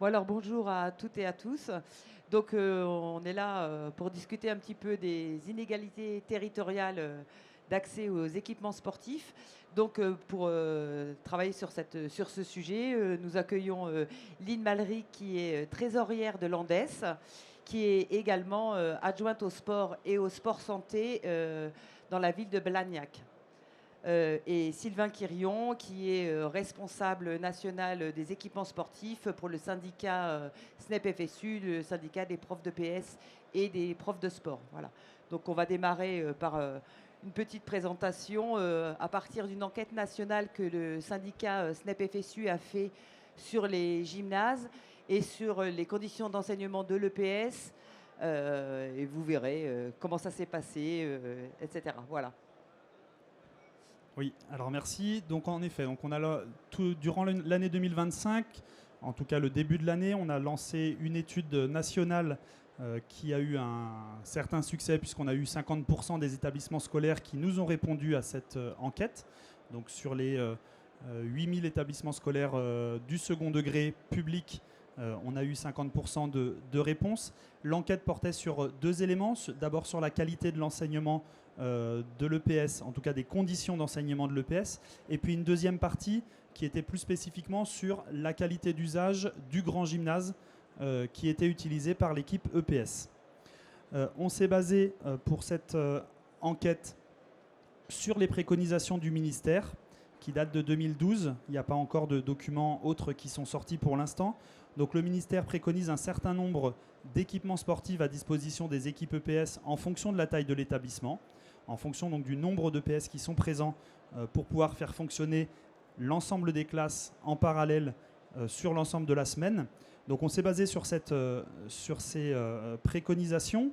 Bon alors bonjour à toutes et à tous. Donc on est là pour discuter un petit peu des inégalités territoriales d'accès aux équipements sportifs. Donc pour travailler sur ce sujet, nous accueillons Lynn Malry qui est trésorière de l'ANDES, qui est également adjointe au sport et au sport santé dans la ville de Blagnac. Et Sylvain Quirion, qui est responsable national des équipements sportifs pour le syndicat SNEP FSU, le syndicat des profs de PS et des profs de sport. Voilà. Donc on va démarrer par une petite présentation à partir d'une enquête nationale que le syndicat SNEP FSU a fait sur les gymnases et sur les conditions d'enseignement de l'EPS. Et vous verrez comment ça s'est passé, etc. Voilà. Oui, alors merci. Donc en effet, on a durant l'année 2025, en tout cas le début de l'année, on a lancé une étude nationale qui a eu un certain succès puisqu'on a eu 50% des établissements scolaires qui nous ont répondu à cette enquête. Donc sur les 8000 établissements scolaires du second degré public, on a eu 50% de réponses. L'enquête portait sur deux éléments. D'abord sur la qualité de l'enseignement de l'EPS, en tout cas des conditions d'enseignement de l'EPS. Et puis une deuxième partie qui était plus spécifiquement sur la qualité d'usage du grand gymnase qui était utilisé par l'équipe EPS. On s'est basé pour cette enquête sur les préconisations du ministère qui datent de 2012. Il n'y a pas encore de documents autres qui sont sortis pour l'instant. Donc le ministère préconise un certain nombre d'équipements sportifs à disposition des équipes EPS en fonction de la taille de l'établissement, en fonction donc du nombre d'EPS qui sont présents pour pouvoir faire fonctionner l'ensemble des classes en parallèle sur l'ensemble de la semaine. Donc on s'est basé sur ces préconisations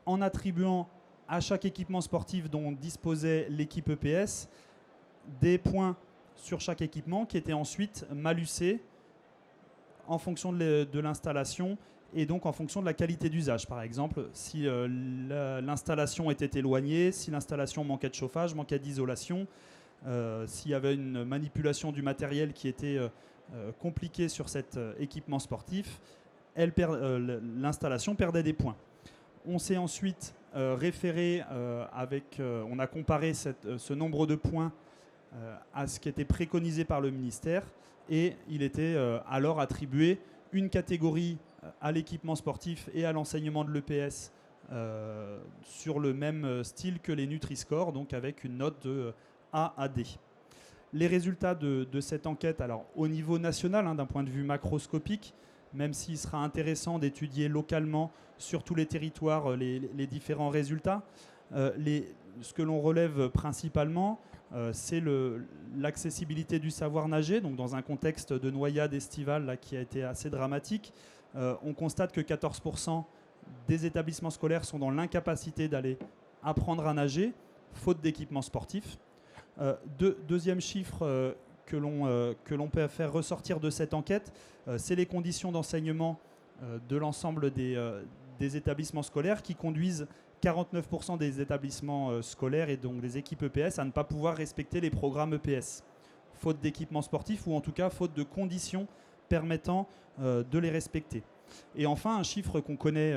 en attribuant à chaque équipement sportif dont disposait l'équipe EPS des points sur chaque équipement qui étaient ensuite malucés en fonction de l'installation et donc en fonction de la qualité d'usage. Par exemple, si l'installation était éloignée, si l'installation manquait de chauffage, manquait d'isolation, s'il y avait une manipulation du matériel qui était compliquée sur cet équipement sportif, l'installation perdait des points. On s'est ensuite référé on a comparé ce nombre de points à ce qui était préconisé par le ministère et il était alors attribué une catégorie à l'équipement sportif et à l'enseignement de l'EPS sur le même style que les Nutri-Score, donc avec une note de A à D. Les résultats de cette enquête, alors au niveau national, d'un point de vue macroscopique, même s'il sera intéressant d'étudier localement sur tous les territoires les différents résultats, ce que l'on relève principalement, c'est l'accessibilité du savoir nager. Donc dans un contexte de noyade estivale là, qui a été assez dramatique, on constate que 14% des établissements scolaires sont dans l'incapacité d'aller apprendre à nager, faute d'équipement sportif. Deuxième chiffre que l'on peut faire ressortir de cette enquête, c'est les conditions d'enseignement de l'ensemble des établissements scolaires qui conduisent 49% des établissements scolaires et donc des équipes EPS à ne pas pouvoir respecter les programmes EPS, faute d'équipements sportifs ou en tout cas faute de conditions permettant de les respecter. Et enfin, un chiffre qu'on connaît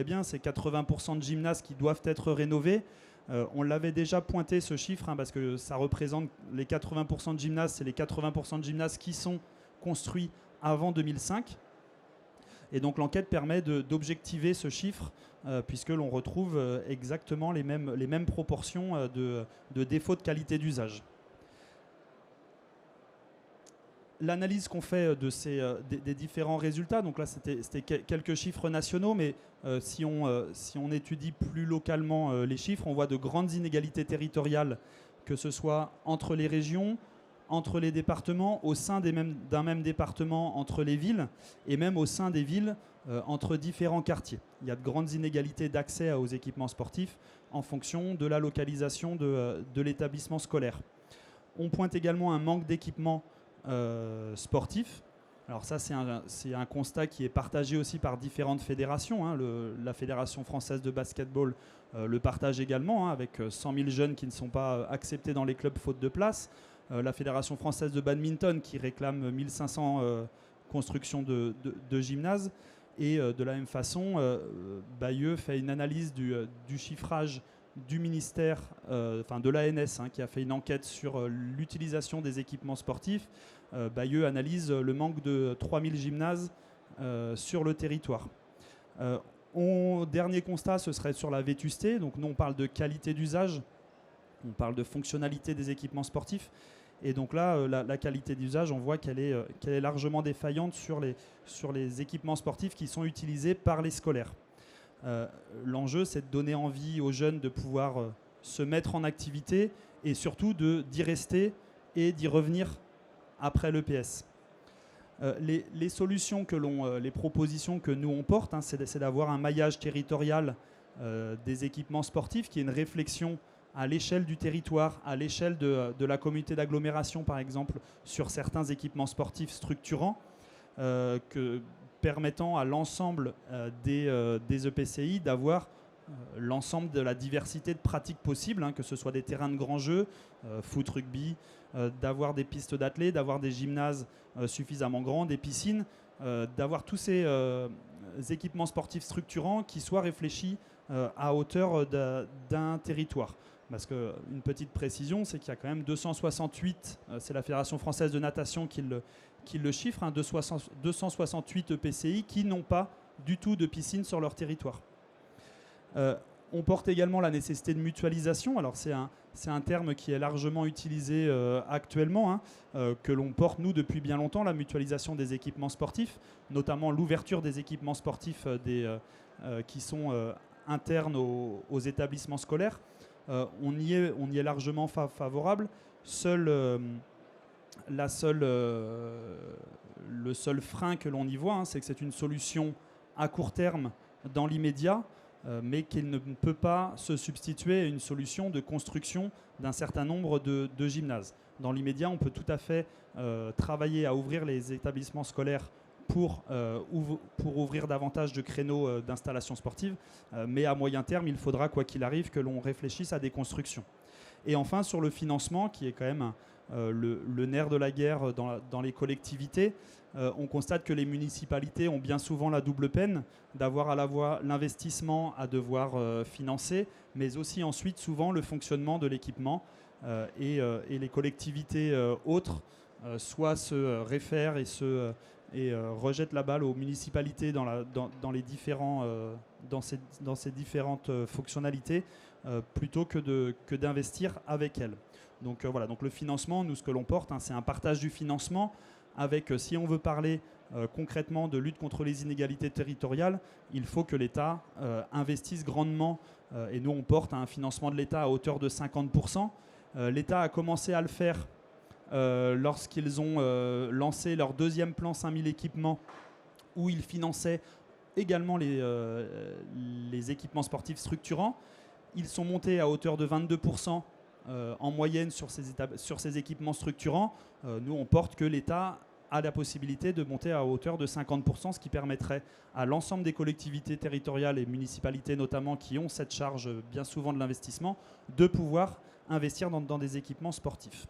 bien, c'est 80% de gymnases qui doivent être rénovés. On l'avait déjà pointé ce chiffre parce que ça représente les 80% de gymnases, c'est les 80% de gymnases qui sont construits avant 2005. Et donc l'enquête permet d'objectiver ce chiffre puisque l'on retrouve exactement les mêmes proportions de défauts de qualité d'usage. L'analyse qu'on fait des différents résultats, donc là c'était quelques chiffres nationaux, mais si on étudie plus localement les chiffres, on voit de grandes inégalités territoriales, que ce soit entre les régions, entre les départements, au sein d'un même département, entre les villes, et même au sein des villes, entre différents quartiers. Il y a de grandes inégalités d'accès aux équipements sportifs en fonction de la localisation de l'établissement scolaire. On pointe également un manque d'équipements sportifs. Alors ça, c'est un constat qui est partagé aussi par différentes fédérations. La Fédération française de basketball le partage également, avec 100 000 jeunes qui ne sont pas acceptés dans les clubs faute de place. la Fédération française de badminton qui réclame 1500 constructions de gymnases. Et de la même façon, Bayeux fait une analyse du chiffrage du ministère, de l'ANS, qui a fait une enquête sur l'utilisation des équipements sportifs. Bayeux analyse le manque de 3000 gymnases sur le territoire. Dernier constat, ce serait sur la vétusté. Donc nous, on parle de qualité d'usage, on parle de fonctionnalité des équipements sportifs. Et donc là, la qualité d'usage, on voit qu'elle est largement défaillante sur les équipements sportifs qui sont utilisés par les scolaires. L'enjeu, c'est de donner envie aux jeunes de pouvoir se mettre en activité et surtout d'y rester et d'y revenir après l'EPS. Les solutions les propositions que nous on porte, c'est d'avoir un maillage territorial des équipements sportifs qui est une réflexion à l'échelle du territoire, à l'échelle de la communauté d'agglomération par exemple, sur certains équipements sportifs structurants, permettant à l'ensemble des EPCI d'avoir l'ensemble de la diversité de pratiques possibles, que ce soit des terrains de grands jeux, foot, rugby, d'avoir des pistes d'athlètes, d'avoir des gymnases suffisamment grands, des piscines, d'avoir tous ces équipements sportifs structurants qui soient réfléchis à hauteur d'un territoire. Parce qu'une petite précision, c'est qu'il y a quand même 268, c'est la Fédération française de natation qui le chiffre, 268 EPCI qui n'ont pas du tout de piscine sur leur territoire. On porte également la nécessité de mutualisation. Alors c'est un terme qui est largement utilisé actuellement, que l'on porte nous depuis bien longtemps, la mutualisation des équipements sportifs, notamment l'ouverture des équipements sportifs qui sont internes aux établissements scolaires. On y est largement favorable. Le seul frein que l'on y voit, c'est que c'est une solution à court terme dans l'immédiat, mais qu'il ne peut pas se substituer à une solution de construction d'un certain nombre de gymnases. Dans l'immédiat, on peut tout à fait travailler à ouvrir les établissements scolaires pour ouvrir davantage de créneaux d'installation sportive, mais à moyen terme, il faudra, quoi qu'il arrive, que l'on réfléchisse à des constructions. Et enfin, sur le financement, qui est quand même le nerf de la guerre dans les collectivités, on constate que les municipalités ont bien souvent la double peine d'avoir à la fois l'investissement à devoir financer, mais aussi ensuite souvent le fonctionnement de l'équipement. Et les collectivités autres soit se réfèrent et rejettent la balle aux municipalités dans ces différentes fonctionnalités plutôt que d'investir avec elles. Donc voilà, donc le financement, nous ce que l'on porte, c'est un partage du financement avec, si on veut parler concrètement de lutte contre les inégalités territoriales, il faut que l'État investisse grandement et nous on porte un financement de l'État à hauteur de 50%. L'État a commencé à le faire lorsqu'ils ont lancé leur deuxième plan 5000 équipements où ils finançaient également les équipements sportifs structurants. Ils sont montés à hauteur de 22% en moyenne sur ces équipements structurants. Nous, on porte que l'État a la possibilité de monter à hauteur de 50%, ce qui permettrait à l'ensemble des collectivités territoriales et municipalités notamment qui ont cette charge bien souvent de l'investissement, de pouvoir investir dans des équipements sportifs.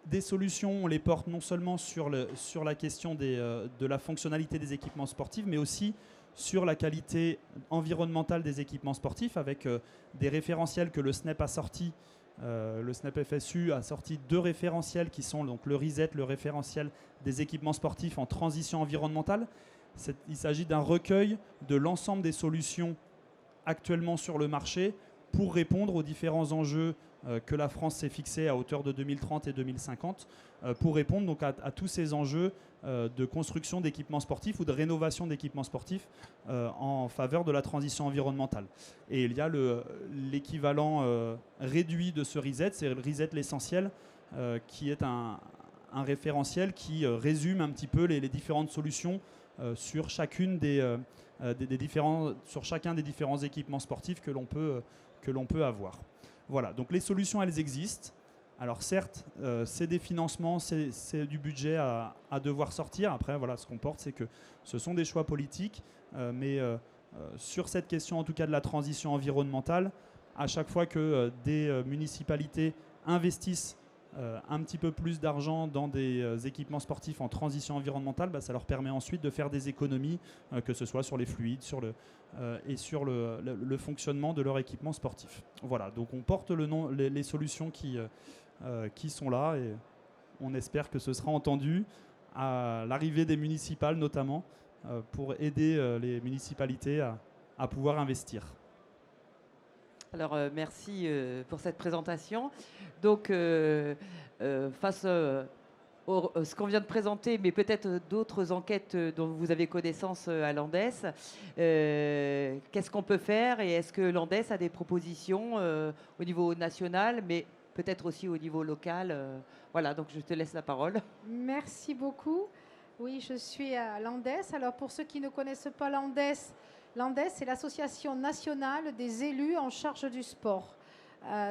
Des solutions, on les porte non seulement sur la question de la fonctionnalité des équipements sportifs, mais aussi sur la qualité environnementale des équipements sportifs, avec des référentiels que le SNEP a sortis. Le SNEP FSU a sorti 2 référentiels qui sont donc le RISET, le référentiel des équipements sportifs en transition environnementale. Il s'agit d'un recueil de l'ensemble des solutions actuellement sur le marché pour répondre aux différents enjeux que la France s'est fixés à hauteur de 2030 et 2050, pour répondre donc à tous ces enjeux de construction d'équipements sportifs ou de rénovation d'équipements sportifs en faveur de la transition environnementale. Et il y a l'équivalent réduit de ce RISET, c'est le RISET l'essentiel, qui est un référentiel qui résume un petit peu les différentes solutions sur chacun des différents équipements sportifs que l'on peut avoir. Voilà, donc les solutions, elles existent. Alors certes, c'est des financements, c'est du budget à devoir sortir. Après, voilà, ce qu'on porte, c'est que ce sont des choix politiques. Mais sur cette question, en tout cas de la transition environnementale, à chaque fois que des municipalités investissent un petit peu plus d'argent dans des équipements sportifs en transition environnementale, ça leur permet ensuite de faire des économies, que ce soit sur les fluides et sur le fonctionnement de leur équipement sportif. Voilà, donc on porte les solutions qui sont là et on espère que ce sera entendu à l'arrivée des municipales notamment pour aider les municipalités à pouvoir investir. Alors, merci pour cette présentation. Donc, face à ce qu'on vient de présenter, mais peut-être d'autres enquêtes dont vous avez connaissance à l'Andes, qu'est-ce qu'on peut faire et est-ce que l'Andes a des propositions au niveau national, mais peut-être aussi au niveau local voilà, donc je te laisse la parole. Merci beaucoup. Oui, je suis à l'Andes. Alors, pour ceux qui ne connaissent pas l'Andes, c'est l'Association nationale des élus en charge du sport.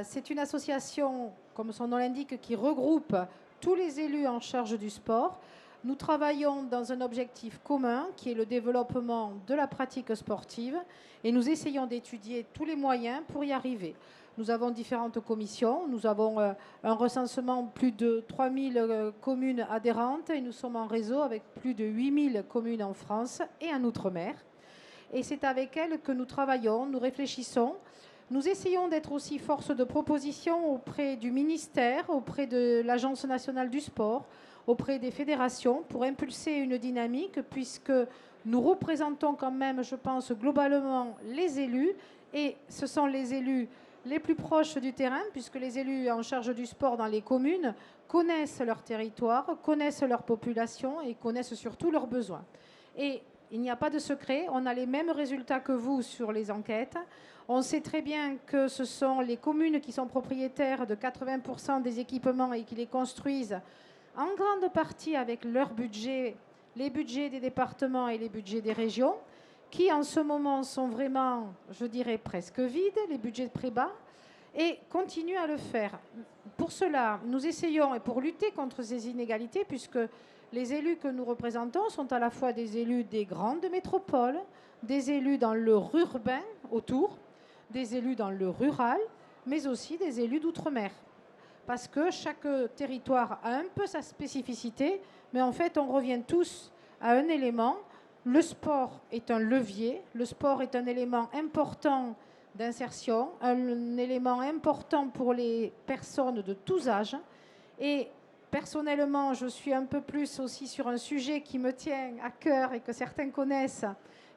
C'est une association, comme son nom l'indique, qui regroupe tous les élus en charge du sport. Nous travaillons dans un objectif commun qui est le développement de la pratique sportive et nous essayons d'étudier tous les moyens pour y arriver. Nous avons différentes commissions, nous avons un recensement plus de 3000 communes adhérentes et nous sommes en réseau avec plus de 8000 communes en France et en Outre-mer. Et c'est avec elles que nous travaillons, nous réfléchissons. Nous essayons d'être aussi force de proposition auprès du ministère, auprès de l'Agence nationale du sport, auprès des fédérations pour impulser une dynamique puisque nous représentons quand même, je pense, globalement les élus et ce sont les élus les plus proches du terrain puisque les élus en charge du sport dans les communes connaissent leur territoire, connaissent leur population et connaissent surtout leurs besoins. Et il n'y a pas de secret, on a les mêmes résultats que vous sur les enquêtes. On sait très bien que ce sont les communes qui sont propriétaires de 80% des équipements et qui les construisent en grande partie avec leur budget, les budgets des départements et les budgets des régions, qui en ce moment sont vraiment, je dirais, presque vides, les budgets de prébas, et continuent à le faire. Pour cela, nous essayons, et pour lutter contre ces inégalités, puisque les élus que nous représentons sont à la fois des élus des grandes métropoles, des élus dans le urbain autour, des élus dans le rural, mais aussi des élus d'outre-mer. Parce que chaque territoire a un peu sa spécificité, mais en fait, on revient tous à un élément. Le sport est un levier, le sport est un élément important d'insertion, un élément important pour les personnes de tous âges. Et personnellement, je suis un peu plus aussi sur un sujet qui me tient à cœur et que certains connaissent,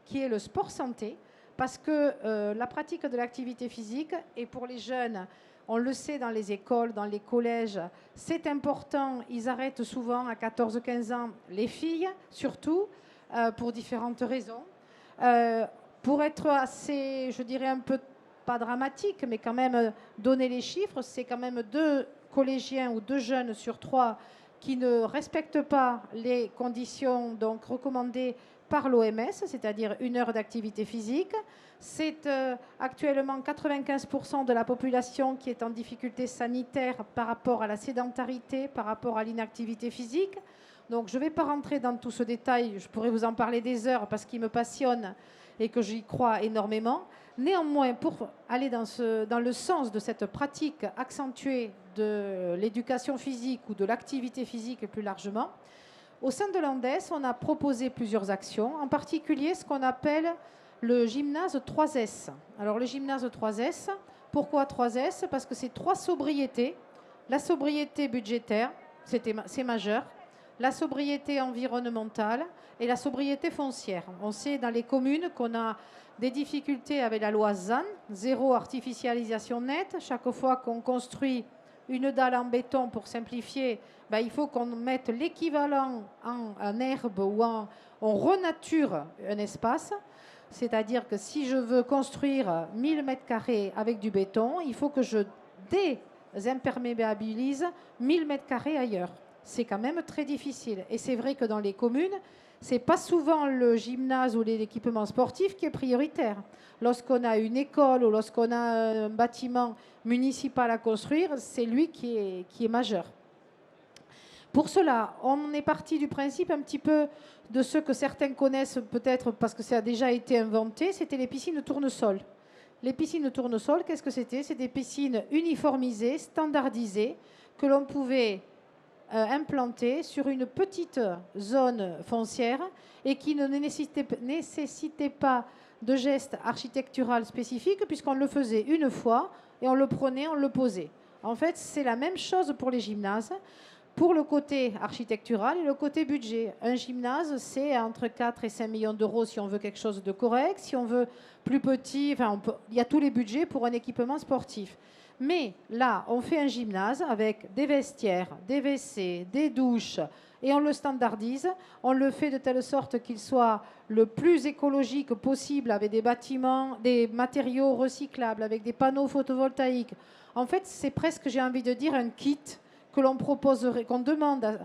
qui est le sport santé, parce que la pratique de l'activité physique, et pour les jeunes, on le sait dans les écoles, dans les collèges, c'est important, ils arrêtent souvent à 14-15 ans, les filles surtout, pour différentes raisons. Pour être assez, je dirais un peu, pas dramatique, mais quand même donner les chiffres, c'est quand même 2 collégiens ou 2 jeunes sur 3 qui ne respectent pas les conditions donc recommandées par l'OMS, c'est-à-dire 1 heure d'activité physique. C'est actuellement 95% de la population qui est en difficulté sanitaire par rapport à la sédentarité, par rapport à l'inactivité physique. Donc je ne vais pas rentrer dans tout ce détail, je pourrais vous en parler des heures parce qu'il me passionne et que j'y crois énormément. Néanmoins, pour aller dans le sens de cette pratique accentuée de l'éducation physique ou de l'activité physique plus largement, au sein de l'Andes, on a proposé plusieurs actions, en particulier ce qu'on appelle le gymnase 3S. Alors le gymnase 3S, pourquoi 3S? Parce que c'est 3 sobriétés. La sobriété budgétaire, c'est majeur. La sobriété environnementale et la sobriété foncière. On sait dans les communes qu'on a des difficultés avec la loi ZAN, zéro artificialisation nette. Chaque fois qu'on construit une dalle en béton pour simplifier, il faut qu'on mette l'équivalent en herbe ou on renature un espace. C'est-à-dire que si je veux construire 1000 m² avec du béton, il faut que je désimperméabilise 1000 m² ailleurs. C'est quand même très difficile. Et c'est vrai que dans les communes, ce n'est pas souvent le gymnase ou l'équipement sportif qui est prioritaire. Lorsqu'on a une école ou lorsqu'on a un bâtiment municipal à construire, c'est lui qui est majeur. Pour cela, on est parti du principe un petit peu de ce que certains connaissent peut-être parce que ça a déjà été inventé, c'était les piscines tournesol. Les piscines de tournesol, qu'est-ce que c'était? C'est des piscines uniformisées, standardisées, que l'on pouvait implanter sur une petite zone foncière et qui ne nécessitait pas de geste architectural spécifique puisqu'on le faisait une fois et on le prenait, on le posait. En fait, c'est la même chose pour les gymnases, pour le côté architectural et le côté budget. Un gymnase, c'est entre 4 et 5 millions d'euros si on veut quelque chose de correct. Si on veut plus petit, il y a tous les budgets pour un équipement sportif. Mais là, on fait un gymnase avec des vestiaires, des WC, des douches, et on le standardise. On le fait de telle sorte qu'il soit le plus écologique possible, avec des bâtiments, des matériaux recyclables, avec des panneaux photovoltaïques. En fait, c'est presque, j'ai envie de dire, un kit que l'on proposerait, qu'on demande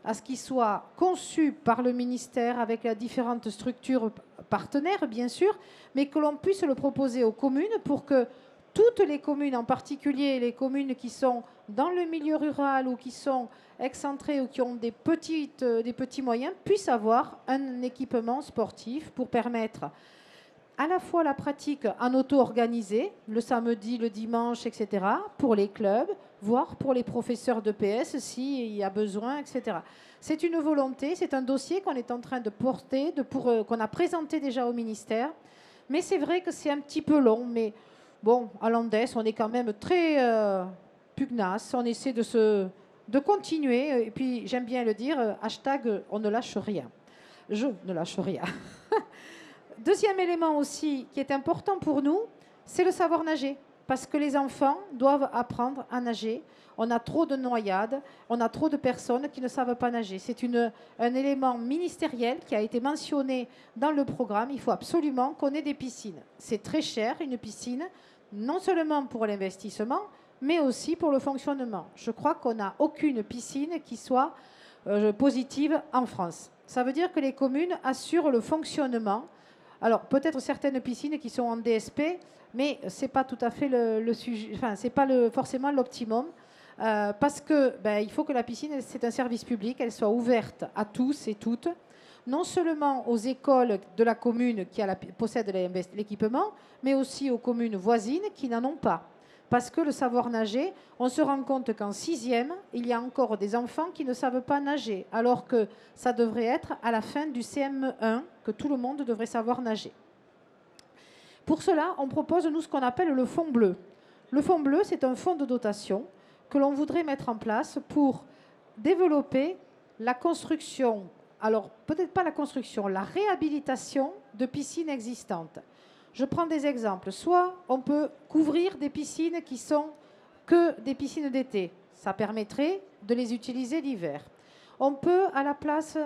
à ce qu'il soit conçu par le ministère avec les différentes structures partenaires, bien sûr, mais que l'on puisse le proposer aux communes pour que toutes les communes, en particulier les communes qui sont dans le milieu rural ou qui sont excentrées ou qui ont des petits moyens, puissent avoir un équipement sportif pour permettre à la fois la pratique en auto-organisée, le samedi, le dimanche, etc., pour les clubs, voire pour les professeurs de PS s'il y a besoin, etc. C'est une volonté, c'est un dossier qu'on est en train de porter, qu'on a présenté déjà au ministère, mais c'est vrai que c'est un petit peu long, mais bon, à l'Andes, on est quand même très pugnace, on essaie de continuer, et puis j'aime bien le dire, hashtag on ne lâche rien. Je ne lâche rien. Deuxième élément aussi qui est important pour nous, c'est le savoir nager. Parce que les enfants doivent apprendre à nager. On a trop de noyades, on a trop de personnes qui ne savent pas nager. C'est un élément ministériel qui a été mentionné dans le programme. Il faut absolument qu'on ait des piscines. C'est très cher, une piscine, non seulement pour l'investissement, mais aussi pour le fonctionnement. Je crois qu'on n'a aucune piscine qui soit positive en France. Ça veut dire que les communes assurent le fonctionnement. Alors, peut-être certaines piscines qui sont en DSP, mais ce n'est pas tout à fait le sujet, enfin, ce n'est pas forcément l'optimum, parce que il faut que la piscine, c'est un service public, elle soit ouverte à tous et toutes, non seulement aux écoles de la commune qui possèdent l'équipement, mais aussi aux communes voisines qui n'en ont pas. Parce que le savoir nager, on se rend compte qu'en 6e, il y a encore des enfants qui ne savent pas nager, alors que ça devrait être à la fin du CM1 que tout le monde devrait savoir nager. Pour cela, on propose, nous, ce qu'on appelle le fonds bleu. Le fonds bleu, c'est un fonds de dotation que l'on voudrait mettre en place pour développer la construction, alors peut-être pas la construction, la réhabilitation de piscines existantes. Je prends des exemples. Soit on peut couvrir des piscines qui sont que des piscines d'été. Ça permettrait de les utiliser l'hiver. On peut, à la place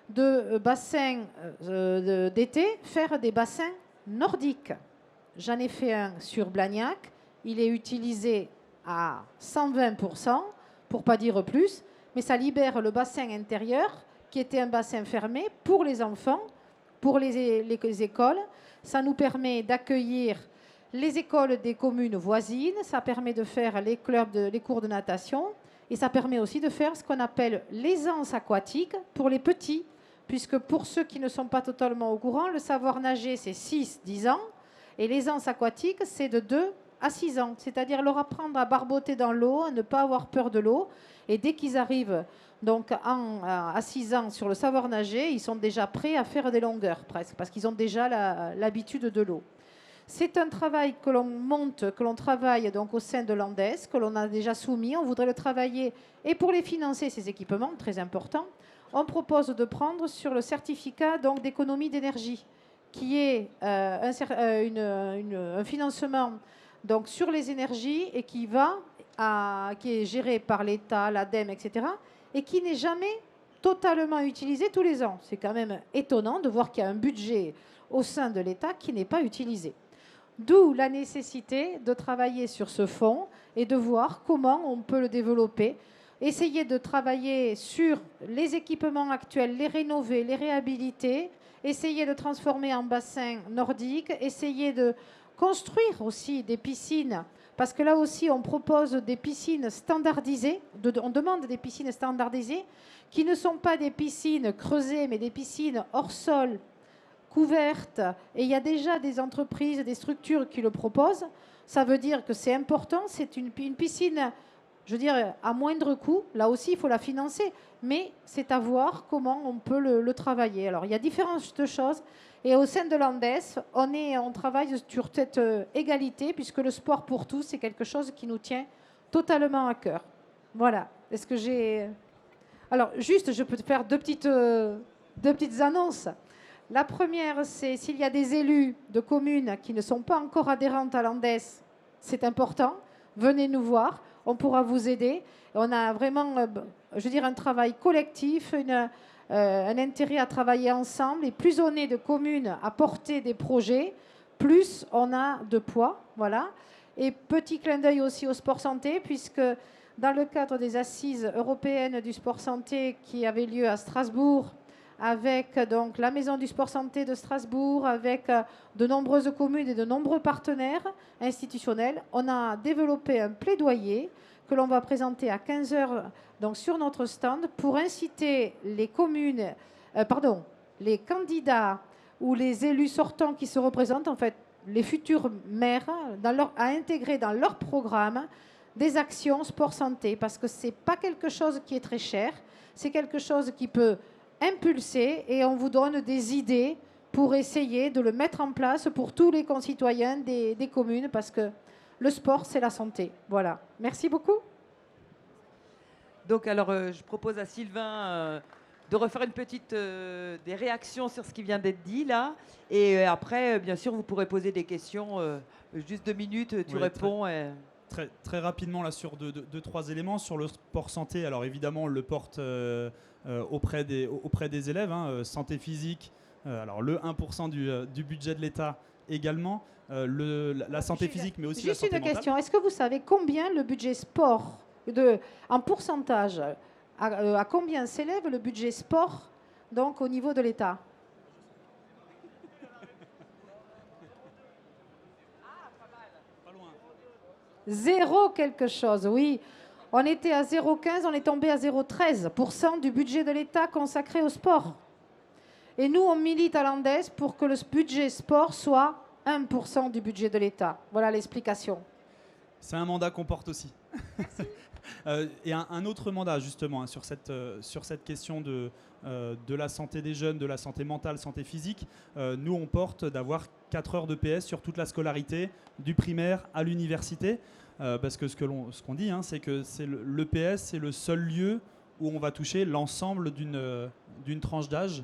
de bassins d'été, faire des bassins nordiques. J'en ai fait un sur Blagnac. Il est utilisé à 120%, pour pas dire plus, mais ça libère le bassin intérieur, qui était un bassin fermé pour les enfants, pour les écoles. Ça nous permet d'accueillir les écoles des communes voisines, ça permet de faire les cours de natation, et ça permet aussi de faire ce qu'on appelle l'aisance aquatique pour les petits, puisque pour ceux qui ne sont pas totalement au courant, le savoir nager, c'est 6-10 ans, et l'aisance aquatique, c'est de 2 à 6 ans, c'est-à-dire leur apprendre à barboter dans l'eau, à ne pas avoir peur de l'eau, et dès qu'ils arrivent donc à 6 ans sur le savoir nager, ils sont déjà prêts à faire des longueurs presque, parce qu'ils ont déjà l'habitude de l'eau. C'est un travail que l'on monte, que l'on travaille donc au sein de l'Andes, que l'on a déjà soumis. On voudrait le travailler et pour les financer, ces équipements, très importants, on propose de prendre sur le certificat donc d'économie d'énergie, qui est un financement donc sur les énergies et qui est géré par l'État, l'ADEME, etc., et qui n'est jamais totalement utilisé tous les ans. C'est quand même étonnant de voir qu'il y a un budget au sein de l'État qui n'est pas utilisé. D'où la nécessité de travailler sur ce fonds et de voir comment on peut le développer. Essayer de travailler sur les équipements actuels, les rénover, les réhabiliter, essayer de transformer en bassin nordique, essayer de construire aussi des piscines, parce que là aussi on propose des piscines standardisées, on demande des piscines standardisées qui ne sont pas des piscines creusées, mais des piscines hors sol, couverte et il y a déjà des entreprises, des structures qui le proposent, ça veut dire que c'est important, c'est une piscine, je veux dire, à moindre coût. Là aussi, il faut la financer, mais c'est à voir comment on peut le travailler. Alors, il y a différentes choses. Et au sein de l'Andes, on travaille sur cette égalité, puisque le sport pour tous, c'est quelque chose qui nous tient totalement à cœur. Voilà. Est-ce que j'ai... Alors, juste, je peux te faire deux petites annonces. La première, c'est s'il y a des élus de communes qui ne sont pas encore adhérentes à l'Andes, c'est important. Venez nous voir, on pourra vous aider. On a vraiment, je veux dire, un travail collectif, un intérêt à travailler ensemble. Et plus on est de communes à porter des projets, plus on a de poids. Voilà. Et petit clin d'œil aussi au sport santé, puisque dans le cadre des assises européennes du sport santé qui avaient lieu à Strasbourg, avec donc la Maison du sport santé de Strasbourg, avec de nombreuses communes et de nombreux partenaires institutionnels, on a développé un plaidoyer que l'on va présenter à 15 heures donc sur notre stand pour inciter les communes, les candidats ou les élus sortants qui se représentent, en fait, les futurs maires, à intégrer dans leur programme des actions sport-santé, parce que ce n'est pas quelque chose qui est très cher, c'est quelque chose qui peut impulser et on vous donne des idées pour essayer de le mettre en place pour tous les concitoyens des communes, parce que le sport, c'est la santé. Voilà. Merci beaucoup. Donc, alors, je propose à Sylvain de refaire une petite des réactions sur ce qui vient d'être dit là. Et après, bien sûr, vous pourrez poser des questions. Juste 2 minutes, tu réponds. Très rapidement, là, sur deux, trois éléments. Sur le sport santé, alors évidemment, on le porte auprès des élèves. Santé physique, alors le 1% du budget de l'État également. La santé physique, mais aussi la santé mentale. Juste une question. Est-ce que vous savez combien le budget sport, en pourcentage, à combien s'élève le budget sport donc, au niveau de l'État? Zéro quelque chose, oui. On était à 0,15, on est tombé à 0,13% du budget de l'État consacré au sport. Et nous, on milite à l'Andes pour que le budget sport soit 1% du budget de l'État. Voilà l'explication. C'est un mandat qu'on porte aussi. Et un autre mandat, justement, sur cette question de la santé des jeunes, de la santé mentale, santé physique. Nous, on porte d'avoir 4 heures de PS sur toute la scolarité, du primaire à l'université. Parce que ce qu'on dit, c'est que le PS, c'est le seul lieu où on va toucher l'ensemble d'une tranche d'âge.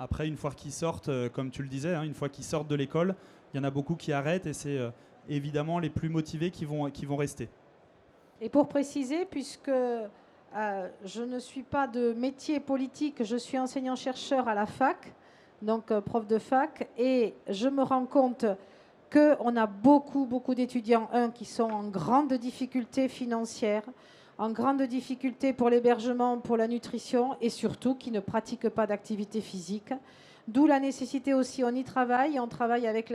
Après, une fois qu'ils sortent, comme tu le disais, une fois qu'ils sortent de l'école, il y en a beaucoup qui arrêtent et c'est évidemment les plus motivés qui vont rester. Et pour préciser, puisque je ne suis pas de métier politique, je suis enseignant-chercheur à la fac, donc prof de fac, et je me rends compte qu'on a beaucoup d'étudiants, qui sont en grande difficulté financière, en grande difficulté pour l'hébergement, pour la nutrition, et surtout qui ne pratiquent pas d'activité physique. D'où la nécessité aussi, on y travaille, on travaille avec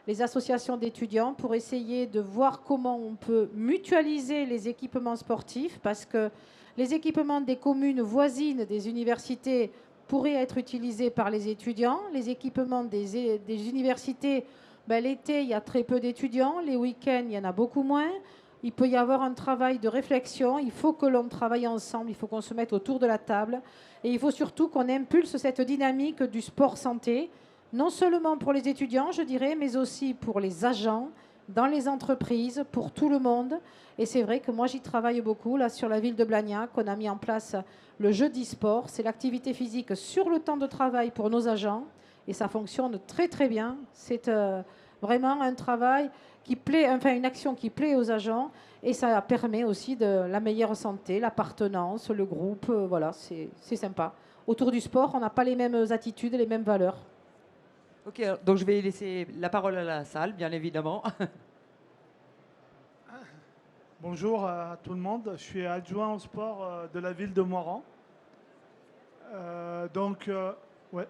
les associations d'étudiants pour essayer de voir comment on peut mutualiser les équipements sportifs, parce que les équipements des communes voisines des universités pourraient être utilisés par les étudiants. Les équipements des universités, l'été, il y a très peu d'étudiants, les week-ends, il y en a beaucoup moins. Il peut y avoir un travail de réflexion, il faut que l'on travaille ensemble, il faut qu'on se mette autour de la table et il faut surtout qu'on impulse cette dynamique du sport santé, non seulement pour les étudiants, je dirais, mais aussi pour les agents, dans les entreprises, pour tout le monde. Et c'est vrai que moi, j'y travaille beaucoup, là, sur la ville de Blagnac, on a mis en place le jeudi sport, c'est l'activité physique sur le temps de travail pour nos agents et ça fonctionne très bien. C'est vraiment un travail qui plaît, enfin une action qui plaît aux agents et ça permet aussi de la meilleure santé, l'appartenance, le groupe, voilà, c'est sympa. Autour du sport, on n'a pas les mêmes attitudes, les mêmes valeurs. Ok, donc je vais laisser la parole à la salle, bien évidemment. Bonjour à tout le monde, je suis adjoint au sport de la ville de Moiran. Ouais.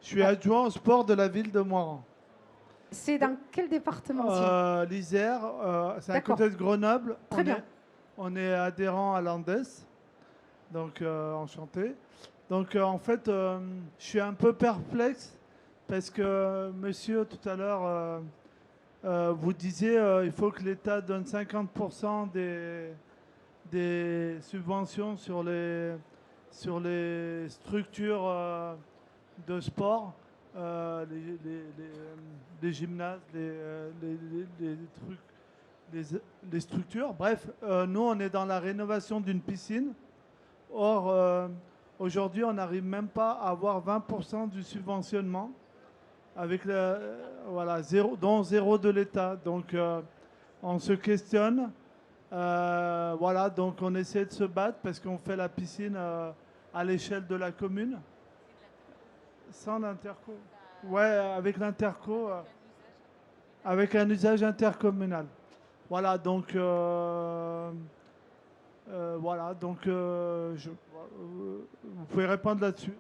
Je suis adjoint au sport de la ville de Moiran. C'est dans quel département L'Isère, c'est à côté de Grenoble. Très bien. On est adhérent à l'Andes, donc enchanté. Donc en fait, je suis un peu perplexe parce que monsieur tout à l'heure vous disiez il faut que l'État donne 50% des subventions sur les structures de sport, les gymnases, les trucs, les structures. Bref, nous on est dans la rénovation d'une piscine. Or, aujourd'hui, on n'arrive même pas à avoir 20% du subventionnement, avec voilà, dont zéro de l'État. Donc, on se questionne. Voilà, donc on essaie de se battre parce qu'on fait la piscine à l'échelle de la commune. Sans l'interco. Ouais, avec l'interco, avec un usage intercommunal. Voilà, donc... vous pouvez répondre là-dessus.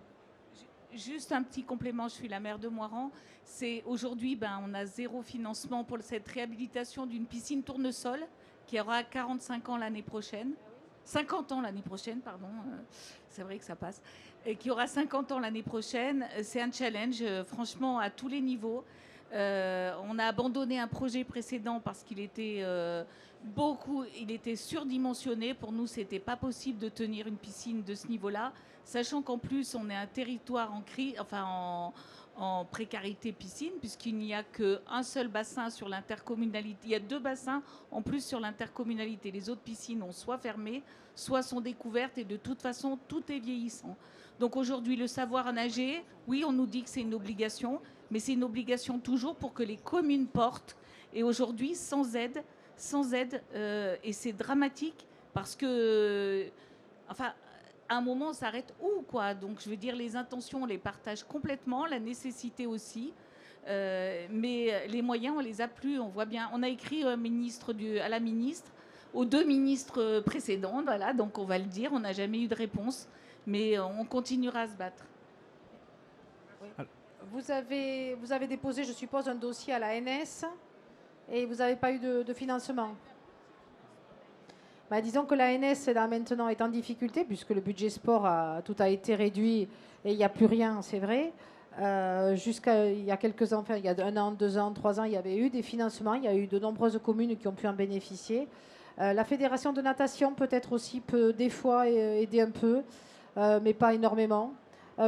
Juste un petit complément, je suis la maire de Moirans. C'est aujourd'hui, on a zéro financement pour cette réhabilitation d'une piscine tournesol qui aura 45 ans l'année prochaine. 50 ans l'année prochaine, pardon. C'est vrai que ça passe. Et qui aura 50 ans l'année prochaine. C'est un challenge, franchement, à tous les niveaux. On a abandonné un projet précédent parce qu'il était il était surdimensionné. Pour nous, c'était pas possible de tenir une piscine de ce niveau-là, sachant qu'en plus, on est un territoire en précarité piscine, puisqu'il n'y a qu'un seul bassin sur l'intercommunalité. Il y a 2 bassins en plus sur l'intercommunalité. Les autres piscines ont soit fermé, soit sont découvertes, et de toute façon, tout est vieillissant. Donc aujourd'hui, le savoir nager, oui, on nous dit que c'est une obligation, mais c'est une obligation toujours pour que les communes portent. Et aujourd'hui, sans aide, et c'est dramatique parce que, à un moment, on s'arrête où, quoi. Donc, je veux dire, les intentions, on les partage complètement, la nécessité aussi, mais les moyens, on les a plus. On voit bien. On a écrit à la ministre, aux 2 ministres précédents, voilà. Donc, on va le dire. On n'a jamais eu de réponse, mais on continuera à se battre. Oui. Vous avez déposé, je suppose, un dossier à la NS et vous n'avez pas eu de financement. Disons que la NS là, maintenant est en difficulté puisque le budget sport tout a été réduit et il n'y a plus rien, c'est vrai. Jusqu'à il y a quelques ans, il y a 1 an, 2 ans, 3 ans, il y avait eu des financements. Il y a eu de nombreuses communes qui ont pu en bénéficier. La fédération de natation peut-être aussi peut des fois aider un peu, mais pas énormément.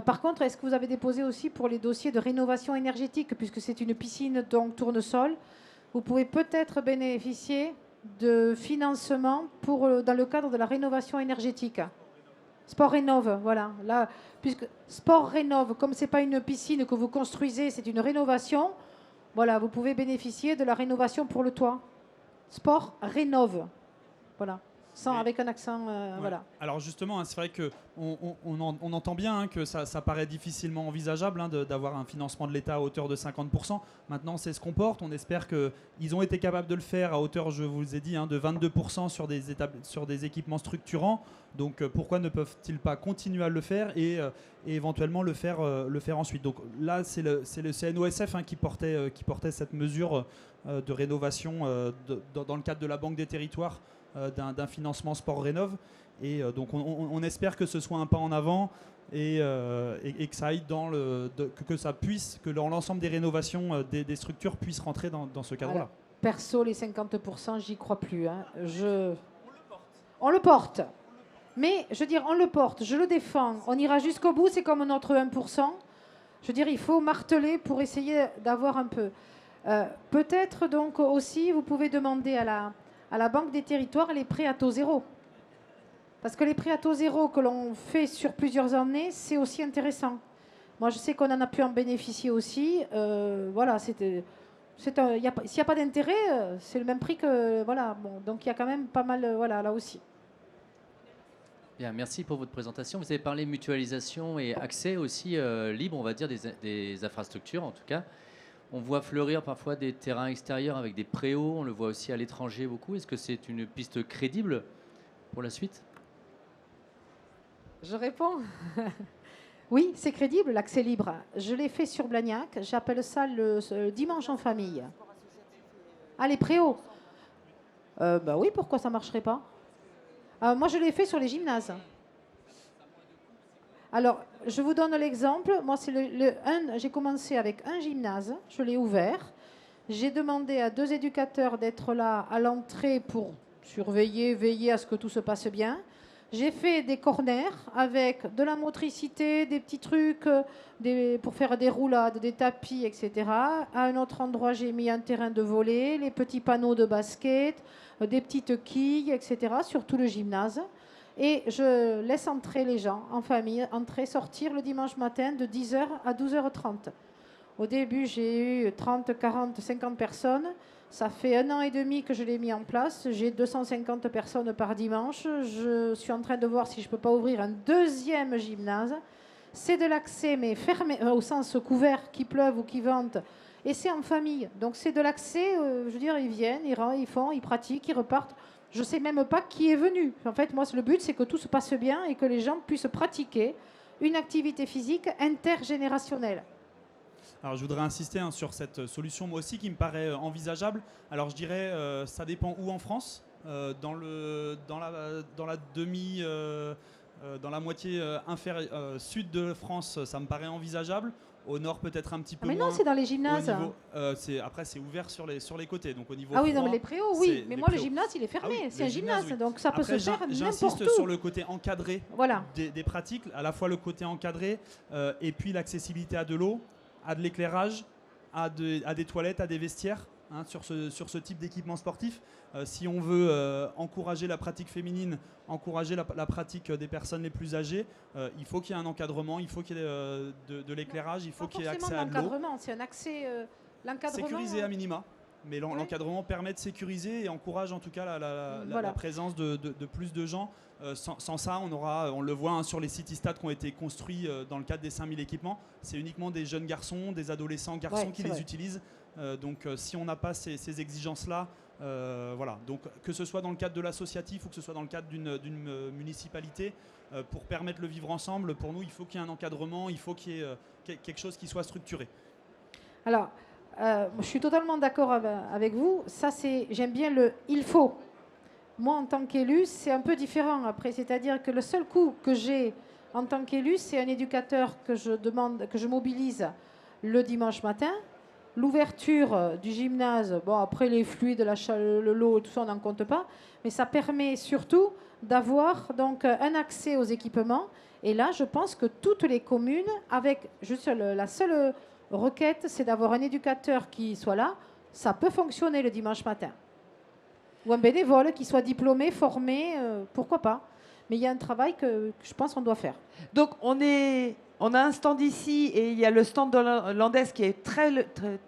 Par contre, est-ce que vous avez déposé aussi pour les dossiers de rénovation énergétique, puisque c'est une piscine donc tournesol? Vous pouvez peut-être bénéficier de financement dans le cadre de la rénovation énergétique. Sport Rénov, voilà. Là, puisque Sport Rénov, comme ce n'est pas une piscine que vous construisez, c'est une rénovation, voilà, vous pouvez bénéficier de la rénovation pour le toit. Sport Rénov, voilà. Avec un accent, ouais. Voilà. Alors justement, c'est vrai qu'on entend bien que ça paraît difficilement envisageable d'avoir un financement de l'État à hauteur de 50%. Maintenant, c'est ce qu'on porte. On espère qu'ils ont été capables de le faire à hauteur, je vous ai dit, de 22% sur des équipements structurants. Donc pourquoi ne peuvent-ils pas continuer à le faire et éventuellement le faire ensuite. Donc là, c'est le CNOSF qui portait cette mesure de rénovation dans le cadre de la Banque des territoires, d'un financement sport rénov, et donc on espère que ce soit un pas en avant et que ça aille que l'ensemble des rénovations des structures puissent rentrer dans ce cadre-là. Alors, perso, les 50%, j'y crois plus. On le porte. Mais je veux dire, on le porte, je le défends, on ira jusqu'au bout, c'est comme notre 1%. Je veux dire, il faut marteler pour essayer d'avoir un peu. Peut-être donc aussi, vous pouvez demander à la Banque des territoires les prêts à taux zéro. Parce que les prêts à taux zéro que l'on fait sur plusieurs années, c'est aussi intéressant. Moi, je sais qu'on en a pu en bénéficier aussi. Voilà, s'il n'y a pas d'intérêt, c'est le même prix que... Voilà, bon, donc il y a quand même pas mal, voilà, là aussi. Bien, merci pour votre présentation. Vous avez parlé mutualisation et accès aussi libre, on va dire, des infrastructures, en tout cas. On voit fleurir parfois des terrains extérieurs avec des préaux, on le voit aussi à l'étranger beaucoup. Est-ce que c'est une piste crédible pour la suite? Je réponds. Oui, c'est crédible, l'accès libre. Je l'ai fait sur Blagnac, j'appelle ça le dimanche en famille. Ah, les préaux. Oui, pourquoi ça ne marcherait pas? Moi, je l'ai fait sur les gymnases. Alors, je vous donne l'exemple. Moi, c'est j'ai commencé avec un gymnase, je l'ai ouvert. J'ai demandé à 2 éducateurs d'être là à l'entrée pour surveiller, veiller à ce que tout se passe bien. J'ai fait des corners avec de la motricité, des petits trucs pour faire des roulades, des tapis, etc. À un autre endroit, j'ai mis un terrain de volley, les petits panneaux de basket, des petites quilles, etc. sur tout le gymnase. Et je laisse entrer les gens en famille, entrer, sortir le dimanche matin de 10h à 12h30. Au début, j'ai eu 30, 40, 50 personnes. Ça fait 1 an et demi que je l'ai mis en place. J'ai 250 personnes par dimanche. Je suis en train de voir si je ne peux pas ouvrir un 2e gymnase. C'est de l'accès, mais fermé, au sens couvert, qu'il pleuve ou qu'il vente. Et c'est en famille. Donc c'est de l'accès, je veux dire, ils viennent, ils font, ils pratiquent, ils repartent. Je ne sais même pas qui est venu. En fait, moi, le but, c'est que tout se passe bien et que les gens puissent pratiquer une activité physique intergénérationnelle. Alors je voudrais insister sur cette solution, moi aussi, qui me paraît envisageable. Alors je dirais, ça dépend où en France. Dans la moitié sud de France, ça me paraît envisageable. Au nord, peut-être un petit peu moins. Mais non, c'est dans les gymnases. Après, c'est ouvert sur les côtés. Donc, au niveau oui, froid, non, mais les préaux, oui. Mais moi, le gymnase, il est fermé. Ah oui, c'est un gymnase, oui. Donc ça peut se faire n'importe où. J'insiste sur le côté encadré voilà. des pratiques, à la fois le côté encadré et puis l'accessibilité à de l'eau, à de l'éclairage, à des toilettes, à des vestiaires. Sur ce type d'équipement sportif. Si on veut encourager la pratique féminine, encourager la pratique des personnes les plus âgées, il faut qu'il y ait un encadrement, il faut qu'il y ait de l'éclairage, il faut qu'il y ait accès à de l'eau. C'est un accès l'encadrement. Sécurisé à minima. Mais l'encadrement permet de sécuriser et encourage en tout cas la présence de plus de gens. Sans ça, on le voit sur les city-stades qui ont été construits dans le cadre des 5000 équipements. C'est uniquement des jeunes garçons, des adolescents garçons qui les utilisent. Donc si on n'a pas ces exigences-là, voilà. Donc que ce soit dans le cadre de l'associatif ou que ce soit dans le cadre d'une municipalité, pour permettre le vivre ensemble, pour nous, il faut qu'il y ait un encadrement, il faut qu'il y ait quelque chose qui soit structuré. Alors, je suis totalement d'accord avec vous. Ça, j'aime bien le « il faut ». Moi, en tant qu'élu, c'est un peu différent après. C'est-à-dire que le seul coup que j'ai en tant qu'élu, c'est un éducateur que je mobilise le dimanche matin. L'ouverture du gymnase, bon, après les fluides, l'eau, tout ça, on n'en compte pas. Mais ça permet surtout d'avoir donc un accès aux équipements. Et là, je pense que toutes les communes, avec juste la seule requête, c'est d'avoir un éducateur qui soit là. Ça peut fonctionner le dimanche matin. Ou un bénévole qui soit diplômé, formé, pourquoi pas. Mais il y a un travail que je pense qu'on doit faire. Donc on a un stand ici et il y a le stand de Landes qui est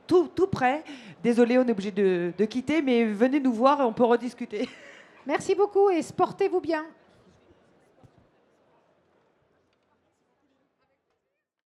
tout près. Désolé, on est obligé de quitter, mais venez nous voir et on peut rediscuter. Merci beaucoup et portez-vous bien.